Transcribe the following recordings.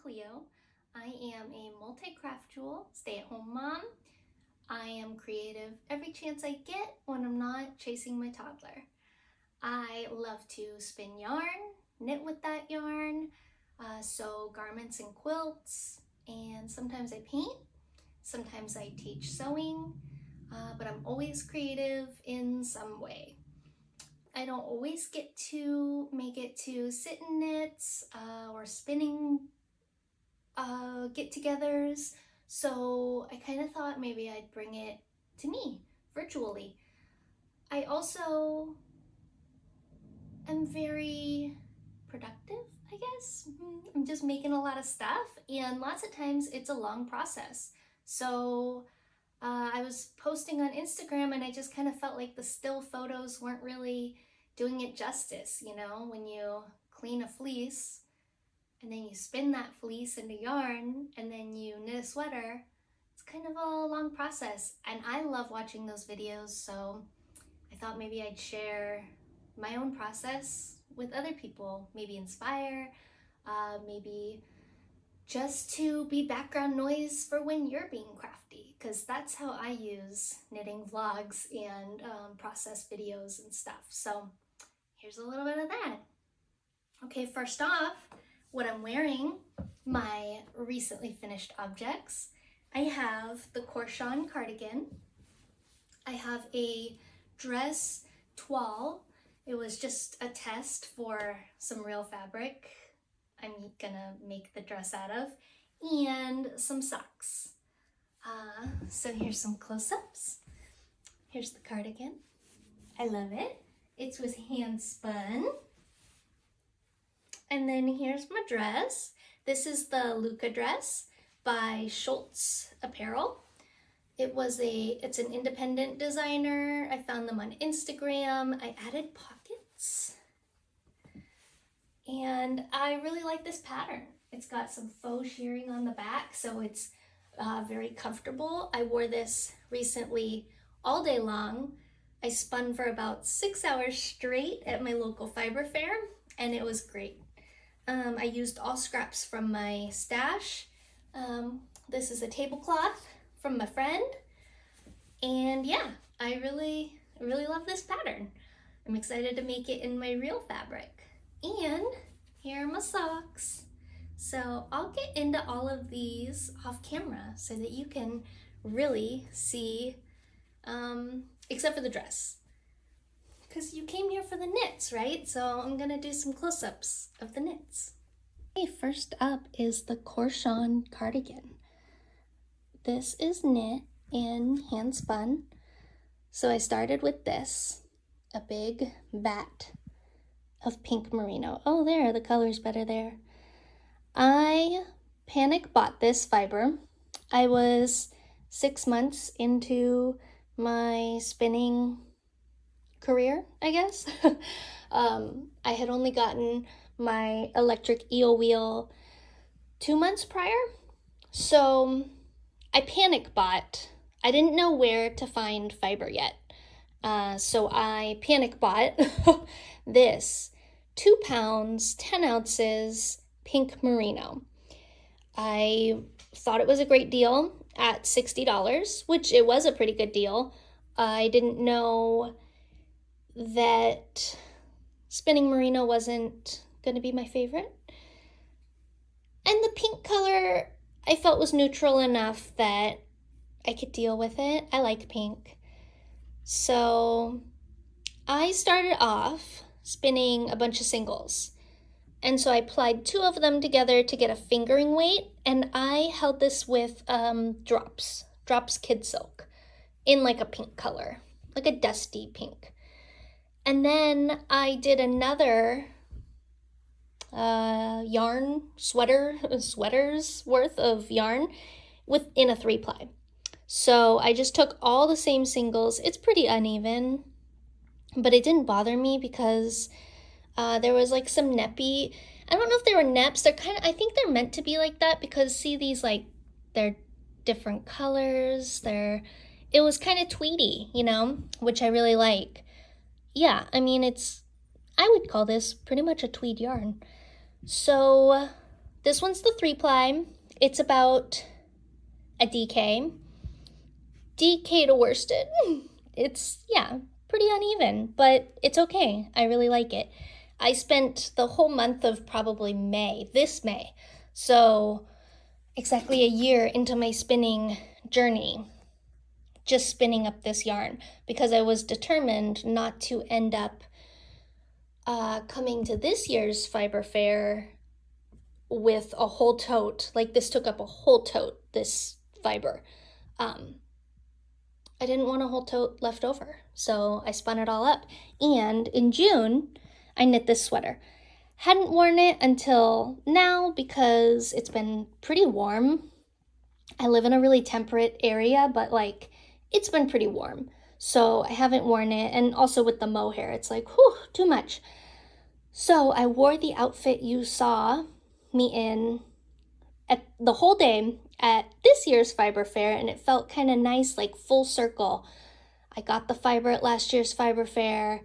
Cleo. I am a multi-craft stay-at-home mom. I am creative every chance I get when I'm not chasing my toddler. I love to spin yarn, knit with that yarn, sew garments and quilts, and sometimes I paint, sometimes I teach sewing, but I'm always creative in some way. I don't always get to make it to sit-in knits or spinning get-togethers, so I kind of thought maybe I'd bring it to me virtually. I also am very productive, I guess. I'm just making a lot of stuff, and lots of times it's a long process. So I was posting on Instagram and I just kind of felt like the still photos weren't really doing it justice, you know, when you clean a fleece and then you spin that fleece into yarn and then you knit a sweater. It's kind of a long process, and I love watching those videos, so I thought maybe I'd share my own process with other people, maybe inspire, maybe just to be background noise for when you're being crafty, because that's how I use knitting vlogs and process videos and stuff. So here's a little bit of that. Okay, first off, what I'm wearing, my recently finished objects. I have the Korshavn Cardigan. I have a dress toile. It was just a test for some real fabric I'm gonna make the dress out of, and some socks. So here's some close-ups. Here's the cardigan. I love it. It was hand spun. And then here's my dress. This is the Lucca dress by Schultz Apparel. It's an independent designer. I found them on Instagram. I added pockets. And I really like this pattern. It's got some faux shearing on the back, so it's very comfortable. I wore this recently all day long. I spun for about 6 hours straight at my local fiber fair, and it was great. I used all scraps from my stash. This is a tablecloth from my friend. And yeah, I really love this pattern. I'm excited to make it in my real fabric. And here are my socks. So I'll get into all of these off camera so that you can really see, except for the dress, because you came here for the knits, right? So I'm gonna do some close-ups of the knits. Okay, first up is the Korshavn Cardigan. This is knit in hand spun. So I started with this, a big vat of pink merino. Oh, there, the color's better there. I panic bought this fiber. I was 6 months into my spinning career, I guess. I had only gotten my electric eel wheel 2 months prior. So I panic bought. I didn't know where to find fiber yet. So I panic bought this 2 pounds, 10 ounces pink merino. I thought it was a great deal at $60, which it was a pretty good deal. I didn't know that spinning merino wasn't going to be my favorite. And the pink color I felt was neutral enough that I could deal with it. I like pink. So I started off spinning a bunch of singles. And so I plied 2 of them together to get a fingering weight, and I held this with Drops Kid Silk in like a pink color, like a dusty pink. And then I did another sweaters worth of yarn in a 3-ply. So I just took all the same singles. It's pretty uneven, but it didn't bother me because there was like some neppy. I don't know if they were neps. They're I think they're meant to be like that because see these, like, they're different colors. It was kind of tweedy, you know, which I really like. Yeah, I mean, I would call this pretty much a tweed yarn. So This one's the 3-ply. It's about a DK. DK to worsted. It's, yeah, pretty uneven, but it's okay. I really like it. I spent the whole month of probably this May, so exactly a year into my spinning journey, just spinning up this yarn because I was determined not to end up coming to this year's fiber fair with a whole tote. Like, this took up a whole tote, this fiber. I didn't want a whole tote left over, so I spun it all up. And in June, I knit this sweater. Hadn't worn it until now because it's been pretty warm. I live in a really temperate area, but like, it's been pretty warm. So I haven't worn it, and also with the mohair, it's like, whew, too much. So I wore the outfit you saw me in at the whole day at this year's fiber fair, and it felt kind of nice, like full circle. I got the fiber at last year's fiber fair.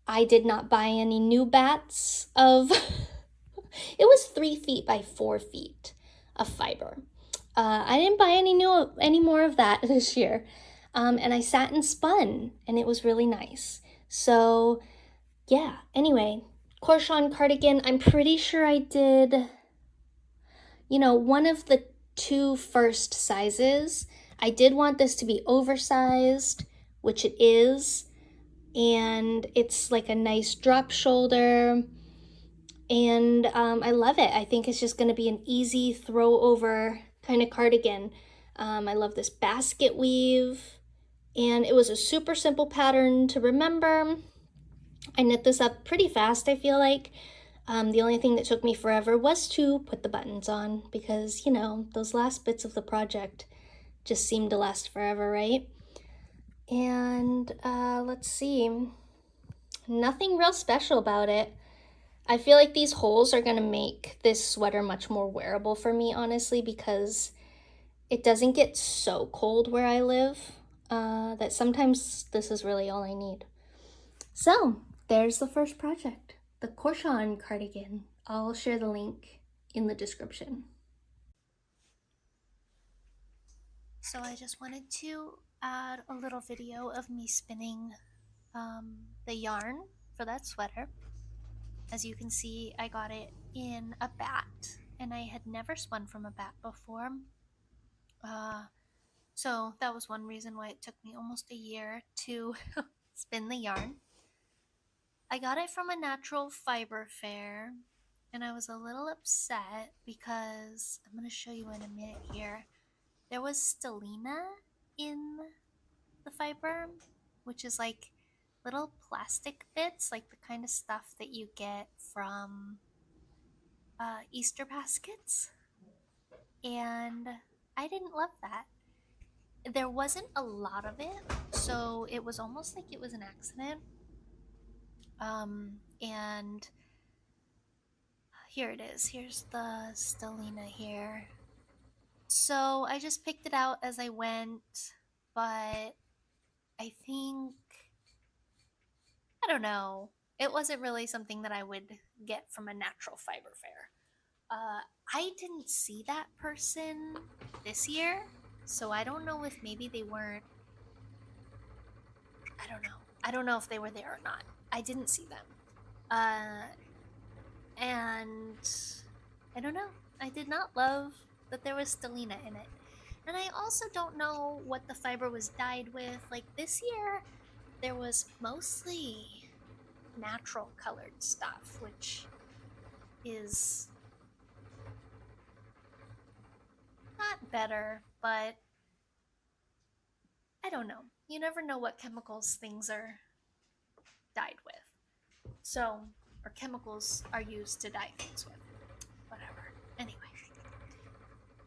I did not buy any new bats of, it was 3 feet by 4 feet of fiber. I didn't buy any more of that this year. And I sat and spun, and it was really nice. So yeah, anyway, Korshavn Cardigan, I'm pretty sure I did, one of the 2 first sizes. I did want this to be oversized, which it is, and it's like a nice drop shoulder, and I love it. I think it's just going to be an easy throw over kind of cardigan. I love this basket weave, and it was a super simple pattern to remember. I knit this up pretty fast, I feel like. The only thing that took me forever was to put the buttons on because, those last bits of the project just seemed to last forever, right? And let's see, nothing real special about it. I feel like these holes are gonna make this sweater much more wearable for me, honestly, because it doesn't get so cold where I live that sometimes this is really all I need. So there's the first project, the Korshavn Cardigan. I'll share the link in the description. So I just wanted to add a little video of me spinning the yarn for that sweater. As you can see, I got it in a bat, and I had never spun from a bat before. So that was one reason why it took me almost a year to spin the yarn. I got it from a natural fiber fair, and I was a little upset because, I'm going to show you in a minute here, there was stellina in the fiber, which is like little plastic bits, like the kind of stuff that you get from Easter baskets, and I didn't love that. There wasn't a lot of it, so it was almost like it was an accident. And here it is. Here's the stellina here. So I just picked it out as I went, but I think, I don't know, it wasn't really something that I would get from a natural fiber fair. I didn't see that person this year, so I don't know if maybe they weren't, I don't know. I don't know if they were there or not. I didn't see them. And I don't know. I did not love that there was stellina in it. And I also don't know what the fiber was dyed with. Like, this year, there was mostly natural colored stuff, which is not better, but I don't know. You never know what chemicals things are dyed with. So, or chemicals are used to dye things with. Whatever. Anyway,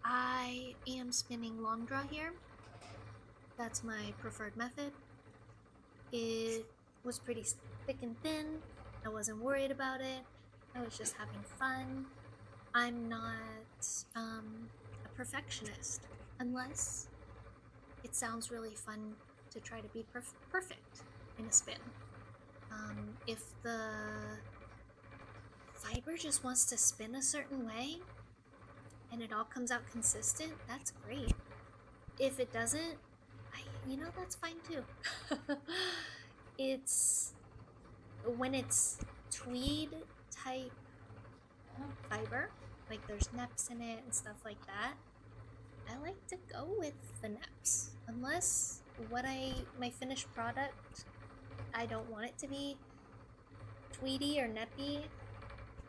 I am spinning long draw here. That's my preferred method. It was pretty thick and thin. I wasn't worried about it. I was just having fun. I'm not a perfectionist unless it sounds really fun to try to be perfect in a spin. If the fiber just wants to spin a certain way, and it all comes out consistent, that's great. If it doesn't, that's fine too. It's when it's tweed type fiber, like there's neps in it and stuff like that, I like to go with the neps. Unless my finished product, I don't want it to be tweedy or neppy,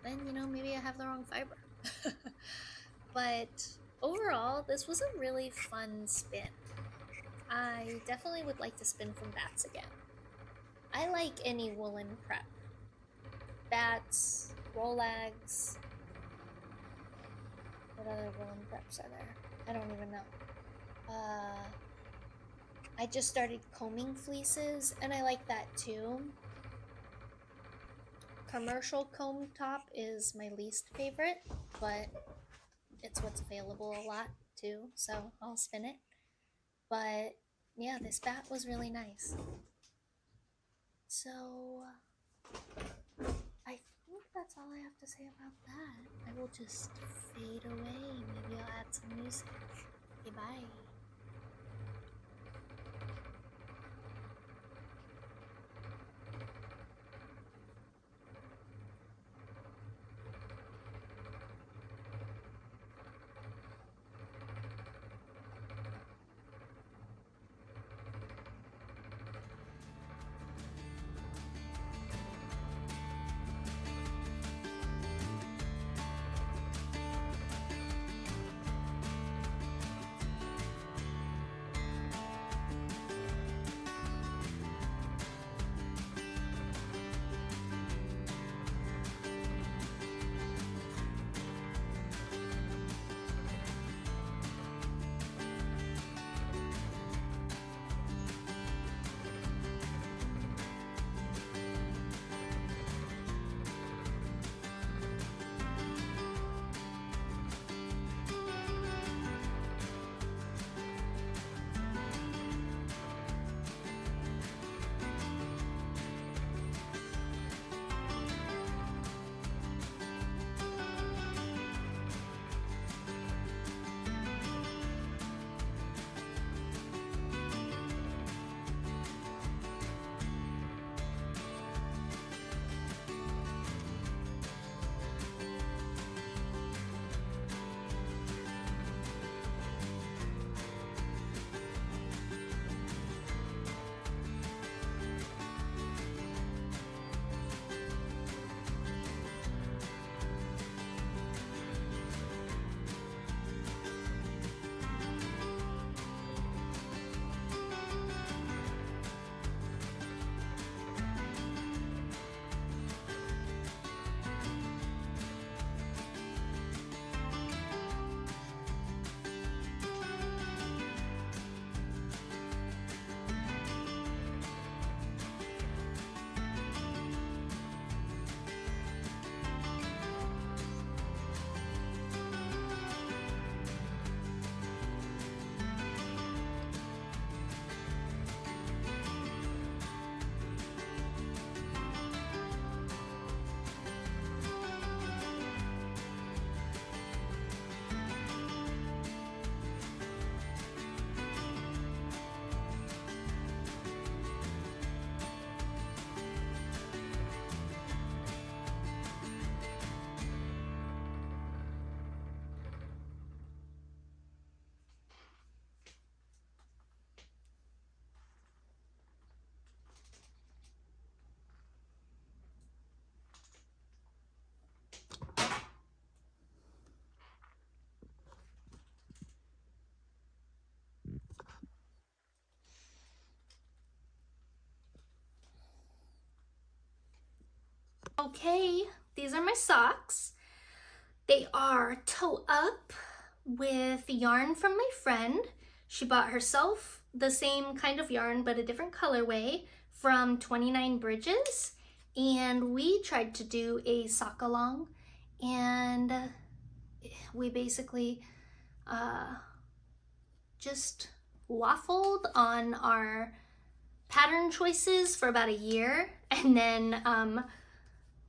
then maybe I have the wrong fiber. But overall, this was a really fun spin. I definitely would like to spin from bats again. I like any woolen prep. Bats, Rollags. What other woolen preps are there? I don't even know. I just started combing fleeces, and I like that too. Commercial comb top is my least favorite, but it's what's available a lot too, so I'll spin it. But yeah, this bat was really nice. So I think that's all I have to say about that. I will just fade away. Maybe I'll add some music. Okay, bye. Okay, these are my socks. They are toe up with yarn from my friend. She bought herself the same kind of yarn but a different colorway from 29 Bridges, and we tried to do a sock along, and we basically just waffled on our pattern choices for about a year, and then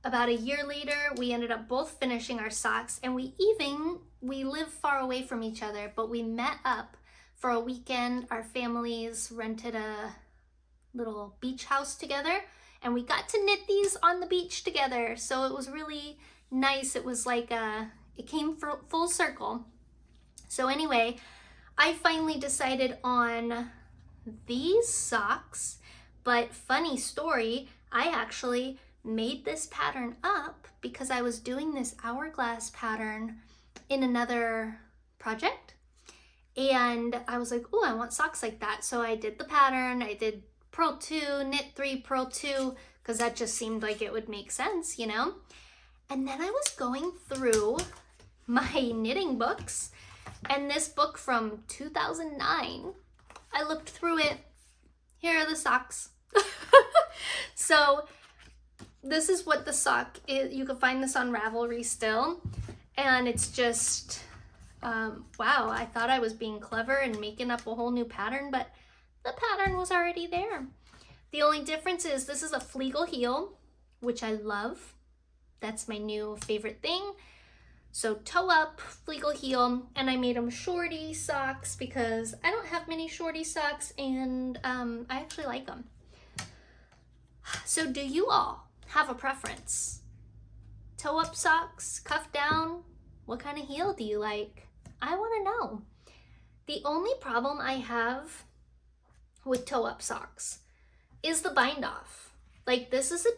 about a year later, we ended up both finishing our socks, and we live far away from each other, but we met up for a weekend. Our families rented a little beach house together, and we got to knit these on the beach together. So it was really nice. It was like it came full circle. So anyway, I finally decided on these socks, but funny story, I actually made this pattern up because I was doing this hourglass pattern in another project, and I was like, oh, I want socks like that. So I did the pattern, I did purl 2, knit 3, purl 2, because that just seemed like it would make sense, you know? And then I was going through my knitting books, and this book from 2009, I looked through it. Here are the socks. So this is what the sock is. You can find this on Ravelry still. And it's just, wow, I thought I was being clever and making up a whole new pattern, but the pattern was already there. The only difference is this is a fleegle heel, which I love. That's my new favorite thing. So toe up, fleegle heel, and I made them shorty socks because I don't have many shorty socks, and I actually like them. So do you all have a preference? Toe up socks, cuff down? What kind of heel do you like? I want to know. The only problem I have with toe up socks is the bind off. Like, this is a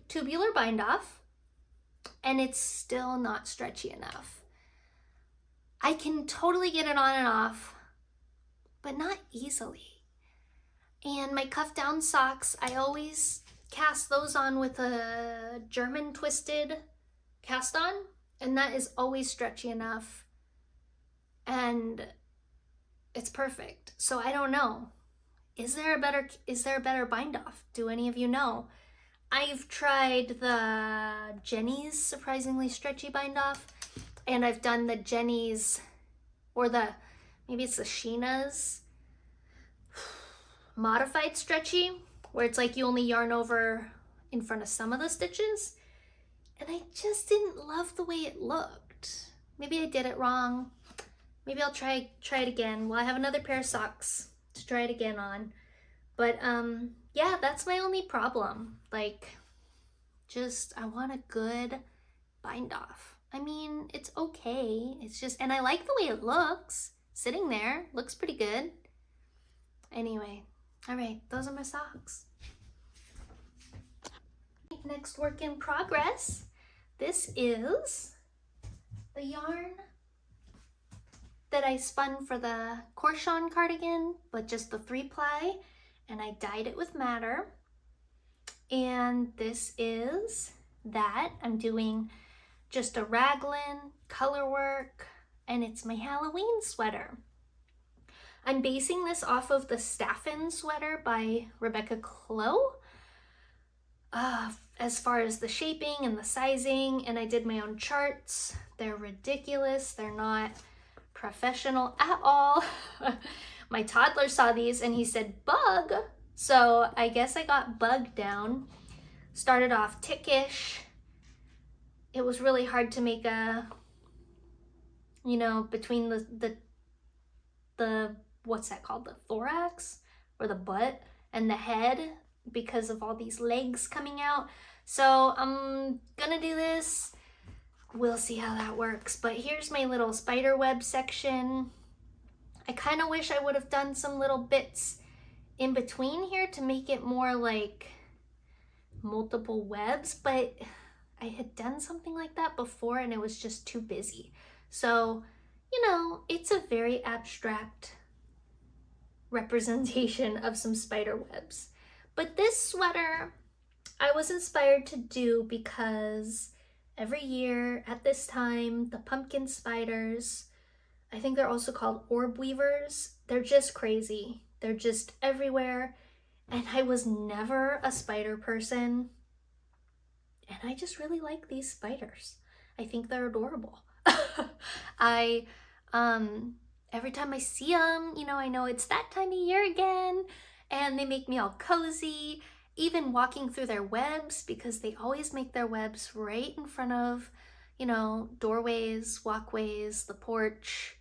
tubular bind off, and it's still not stretchy enough. I can totally get it on and off, but not easily. And my cuff down socks, I always cast those on with a German twisted cast on, and that is always stretchy enough, and it's perfect. So I don't know. Is there a better bind off? Do any of you know? I've tried the Jenny's surprisingly stretchy bind off, and I've done the Jenny's, or maybe it's the Sheena's modified stretchy, where it's like you only yarn over in front of some of the stitches, and I just didn't love the way it looked. Maybe I did it wrong. Maybe I'll try it again. Well, I have another pair of socks to try it again on. But yeah, that's my only problem. Like, just, I want a good bind off. I mean, it's okay. It's just, and I like the way it looks. Sitting there, looks pretty good. Anyway, all right, those are my socks. Next work in progress. This is the yarn that I spun for the Korshavn Cardigan, but just the 3-ply, and I dyed it with madder. And this is that. I'm doing just a raglan, color work, and it's my Halloween sweater. I'm basing this off of the Staffen sweater by Rebecca Clow, as far as the shaping and the sizing, and I did my own charts. They're ridiculous. They're not professional at all. My toddler saw these and he said, bug. So I guess I got bug down. Started off tickish. It was really hard to make a, you know, between the what's that called? The thorax or the butt and the head, because of all these legs coming out. So I'm gonna do this. We'll see how that works. But here's my little spider web section. I kind of wish I would have done some little bits in between here to make it more like multiple webs, but I had done something like that before and it was just too busy. So, you know, it's a very abstract representation of some spider webs. But this sweater I was inspired to do because every year at this time, the pumpkin spiders, I think they're also called orb weavers, they're just crazy. They're just everywhere. And I was never a spider person. And I just really like these spiders. I think they're adorable. Every time I see them, you know, I know it's that time of year again, and they make me all cozy. even walking through their webs, because they always make their webs right in front of, you know, doorways, walkways, the porch,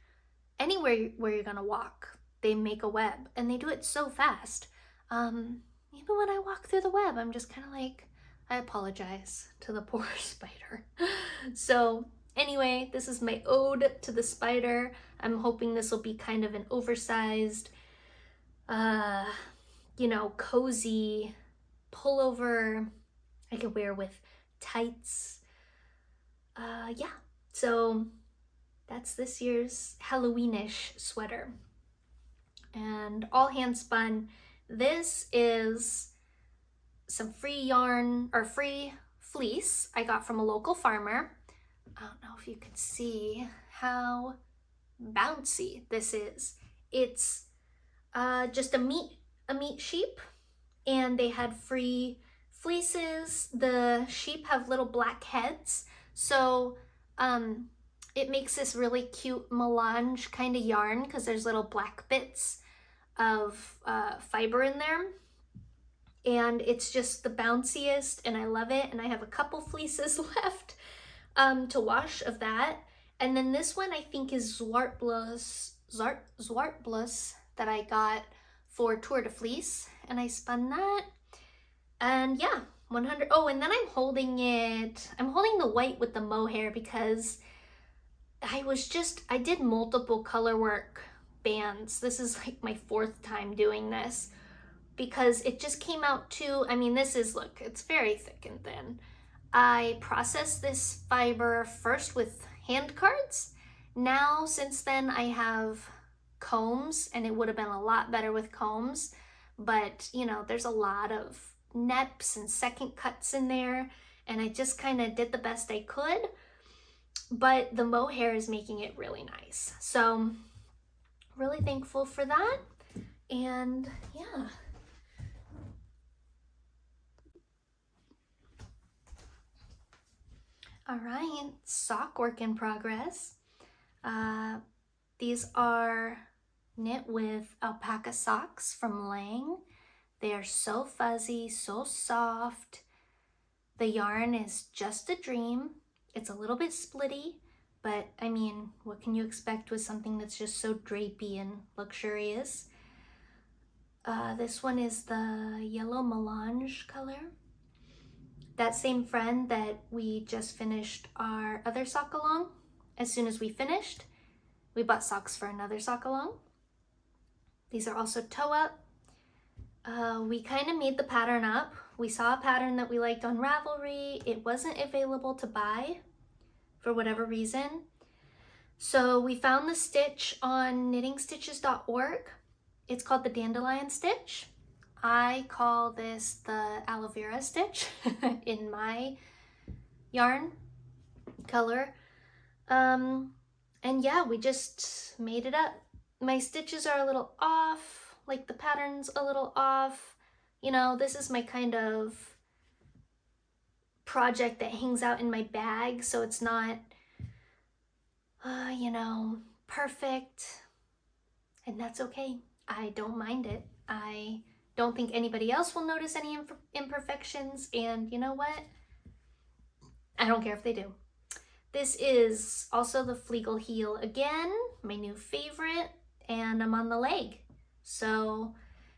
anywhere where you're gonna walk, they make a web, and they do it so fast. Even when I walk through the web, I'm just kind of like, I apologize to the poor spider. So anyway, this is my ode to the spider. I'm hoping this will be kind of an oversized, you know, cozy pullover I could wear with tights. Yeah, so that's this year's Halloweenish sweater. And all hand spun. This is some free yarn, or free fleece I got from a local farmer. I don't know if you can see how bouncy this is. It's just a meat sheep, and they had free fleeces. The sheep have little black heads, so it makes this really cute melange kind of yarn because there's little black bits of fiber in there, and it's just the bounciest, and I love it. And I have a couple fleeces left to wash of that. And then this one I think is Zwartblos that I got for Tour de Fleece, and I spun that. And yeah, 100. Oh, and then I'm holding the white with the mohair because I did multiple color work bands. This is like my 4th time doing this because it just came out too. I mean, this is, look, it's very thick and thin. I processed this fiber first with hand cards. Now, since then, I have combs, and it would have been a lot better with combs, but you know, there's a lot of neps and second cuts in there, and I just kind of did the best I could, but the mohair is making it really nice. So really thankful for that. And yeah. All right, sock work in progress. These are knit with alpaca socks from Lang. They are so fuzzy, so soft. The yarn is just a dream. It's a little bit splitty, but I mean, what can you expect with something that's just so drapey and luxurious? This one is the yellow melange color. That same friend that we just finished our other sock along, as soon as we finished, we bought socks for another sock along. These are also toe up. We kind of made the pattern up. We saw a pattern that we liked on Ravelry. It wasn't available to buy for whatever reason. So we found the stitch on knittingstitches.org. It's called the dandelion stitch. I call this the aloe vera stitch in my yarn color. And yeah, we just made it up. My stitches are a little off, like the pattern's a little off. You know, this is my kind of project that hangs out in my bag, so it's not, you know, perfect. And that's okay. I don't mind it. I don't think anybody else will notice any imperfections, and you know what? I don't care if they do. This is also the Flegel heel again, my new favorite, and I'm on the leg. So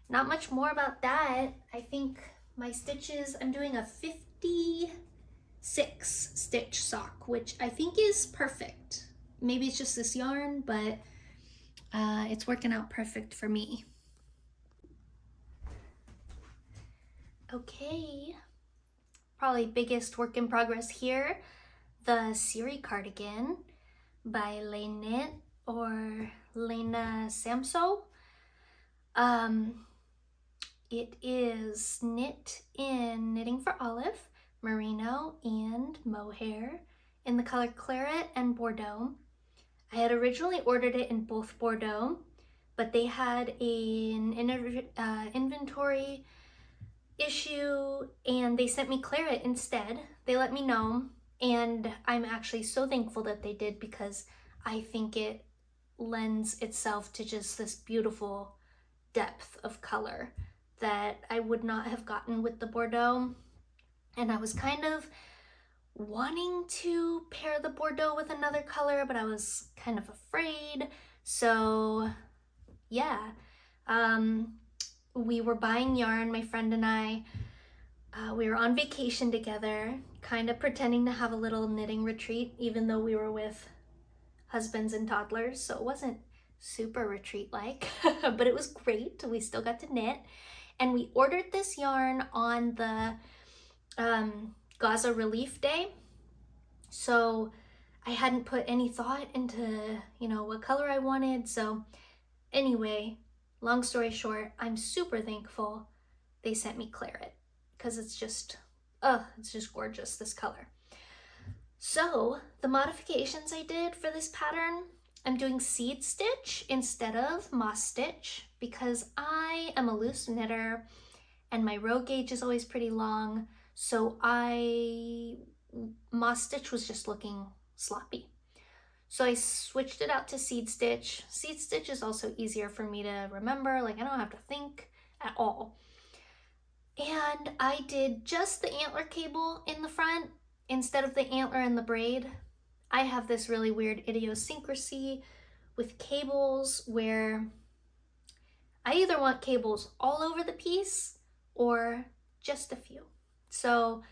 not much more about that. I think my stitches, I'm doing a 56 stitch sock, which I think is perfect. Maybe it's just this yarn, but it's working out perfect for me. Okay, probably biggest work in progress here, the Siri Cardigan by Knit or Lena Samso. It is knit in Knitting for Olive, merino, and mohair in the color claret and Bordeaux. I had originally ordered it in both Bordeaux, but they had an inventory issue and they sent me claret instead. They let me know, and I'm actually so thankful that they did, because I think it lends itself to just this beautiful depth of color that I would not have gotten with the Bordeaux. And I was kind of wanting to pair the Bordeaux with another color, but I was kind of afraid. So yeah, we were buying yarn, my friend and I. We were on vacation together, kind of pretending to have a little knitting retreat, even though we were with husbands and toddlers, so it wasn't super retreat-like, but it was great. We still got to knit, and we ordered this yarn on the Gaza Relief Day, so I hadn't put any thought into, you know, what color I wanted. So anyway, long story short, I'm super thankful they sent me claret, because it's just gorgeous, this color. So the modifications I did for this pattern, I'm doing seed stitch instead of moss stitch because I am a loose knitter and my row gauge is always pretty long. So moss stitch was just looking sloppy. So I switched it out to seed stitch. Seed stitch is also easier for me to remember, like I don't have to think at all. And I did just the antler cable in the front instead of the antler and the braid. I have this really weird idiosyncrasy with cables where I either want cables all over the piece or just a few. So,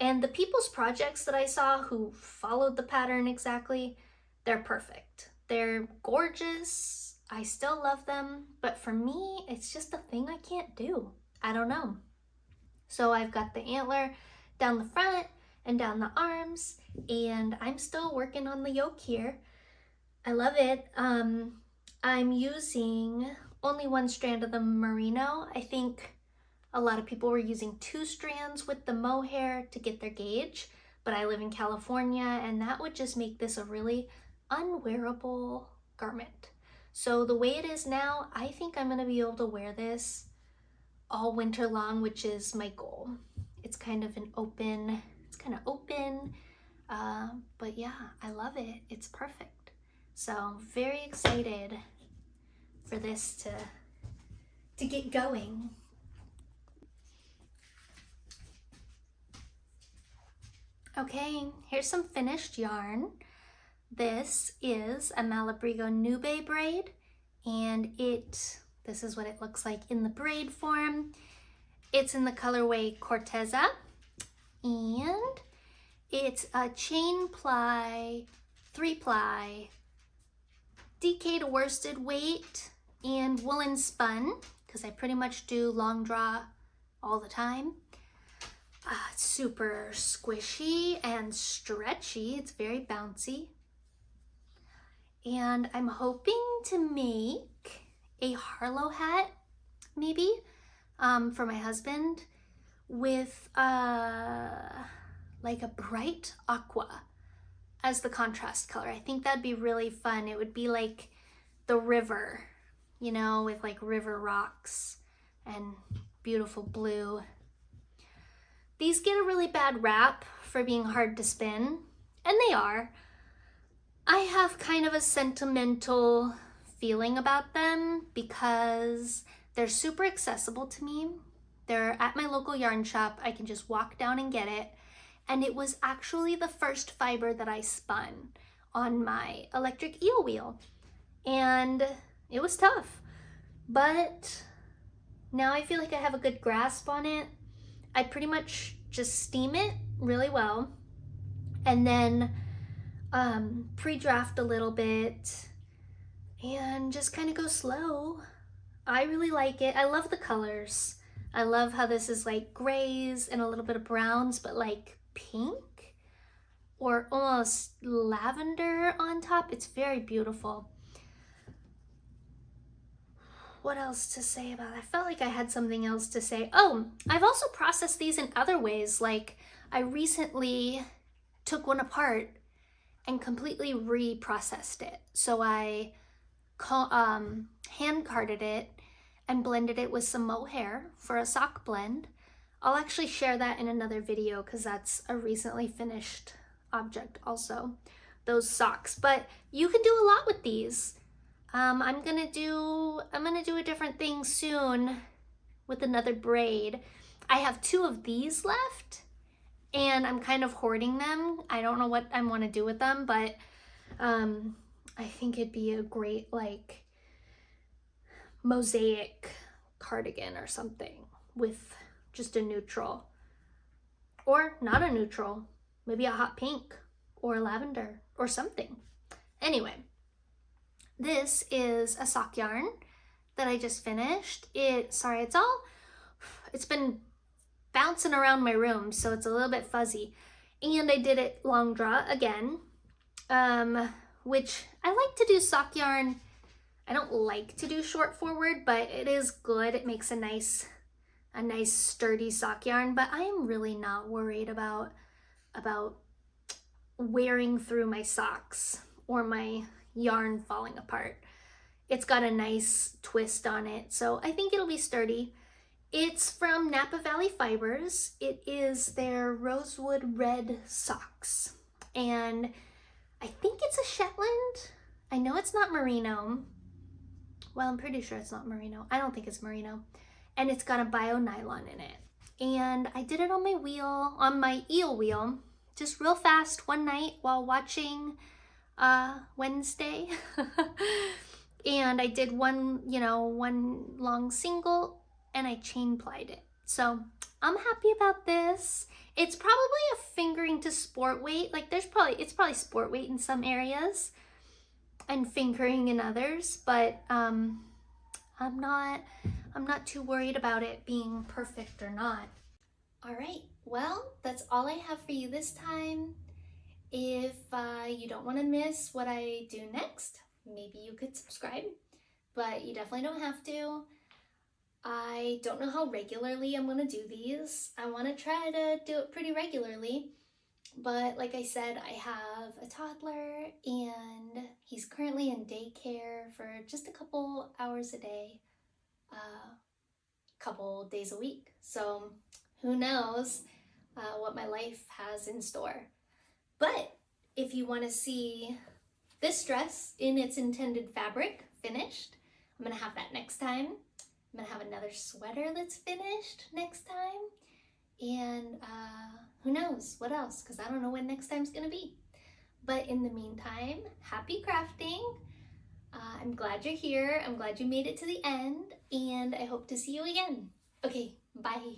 and the people's projects that I saw who followed the pattern exactly, they're perfect. They're gorgeous. I still love them, but for me, it's just a thing I can't do. I don't know. So I've got the antler down the front and down the arms, and I'm still working on the yoke here. I love it. I'm using only one strand of the merino. I think a lot of people were using 2 strands with the mohair to get their gauge, but I live in California and that would just make this a really unwearable garment. So the way it is now, I think I'm gonna be able to wear this all winter long, which is my goal. It's kind of open, but yeah, I love it. It's perfect. So very excited for this to get going. Okay, here's some finished yarn. This is a Malabrigo Nube braid, and this is what it looks like in the braid form. It's in the colorway Corteza, and it's a chain ply, 3-ply, DK to worsted weight, and woolen spun, because I pretty much do long draw all the time. It's super squishy and stretchy. It's very bouncy. And I'm hoping to make a Harlow hat, maybe, for my husband with like a bright aqua as the contrast color. I think that'd be really fun. It would be like the river, you know, with like river rocks and beautiful blue. These get a really bad rap for being hard to spin, and they are. I have kind of a sentimental feeling about them because they're super accessible to me. They're at my local yarn shop. I can just walk down and get it. And it was actually the first fiber that I spun on my electric eel wheel. And it was tough, but now I feel like I have a good grasp on it. I pretty much just steam it really well and then pre-draft a little bit and just kind of go slow. I really like it. I love the colors. I love how this is like grays and a little bit of browns, but like pink or almost lavender on top. It's very beautiful. What else to say about it? I felt like I had something else to say. Oh, I've also processed these in other ways. Like I recently took one apart and completely reprocessed it. So I hand carded it and blended it with some mohair for a sock blend. I'll actually share that in another video because that's a recently finished object also, those socks. But you can do a lot with these. I'm gonna do a different thing soon with another braid. I have 2 of these left and I'm kind of hoarding them. I don't know what I want to do with them, but I think it'd be a great like mosaic cardigan or something with just a neutral, or not a neutral, maybe a hot pink or lavender or something. Anyway, this is a sock yarn that I just finished. It's been bouncing around my room, so it's a little bit fuzzy. And I did it long draw again, which I like to do sock yarn. I don't like to do short forward, but it is good. It makes a nice sturdy sock yarn, but I am really not worried about wearing through my socks or my yarn falling apart. It's got a nice twist on it, so I think it'll be sturdy. It's from Napa Valley Fibers. It is their rosewood red socks, and I think it's a Shetland. I know it's not merino. Well, I'm pretty sure it's not merino. I don't think it's merino. And it's got a bio nylon in it. And I did it on my eel wheel, just real fast one night while watching Wednesday. And I did one long single, and I chain plied it. So I'm happy about this. It's probably a fingering to sport weight. Like it's probably sport weight in some areas and fingering in others, but I'm not too worried about it being perfect or not. All right, well, that's all I have for you this time. If you don't want to miss what I do next, maybe you could subscribe, but you definitely don't have to. I don't know how regularly I'm going to do these. I want to try to do it pretty regularly, but like I said, I have a toddler and he's currently in daycare for just a couple hours a day, couple days a week. So who knows what my life has in store. But if you want to see this dress in its intended fabric finished, I'm going to have that next time. I'm going to have another sweater that's finished next time. And who knows what else, because I don't know when next time's going to be. But in the meantime, happy crafting. I'm glad you're here. I'm glad you made it to the end. And I hope to see you again. Okay, bye.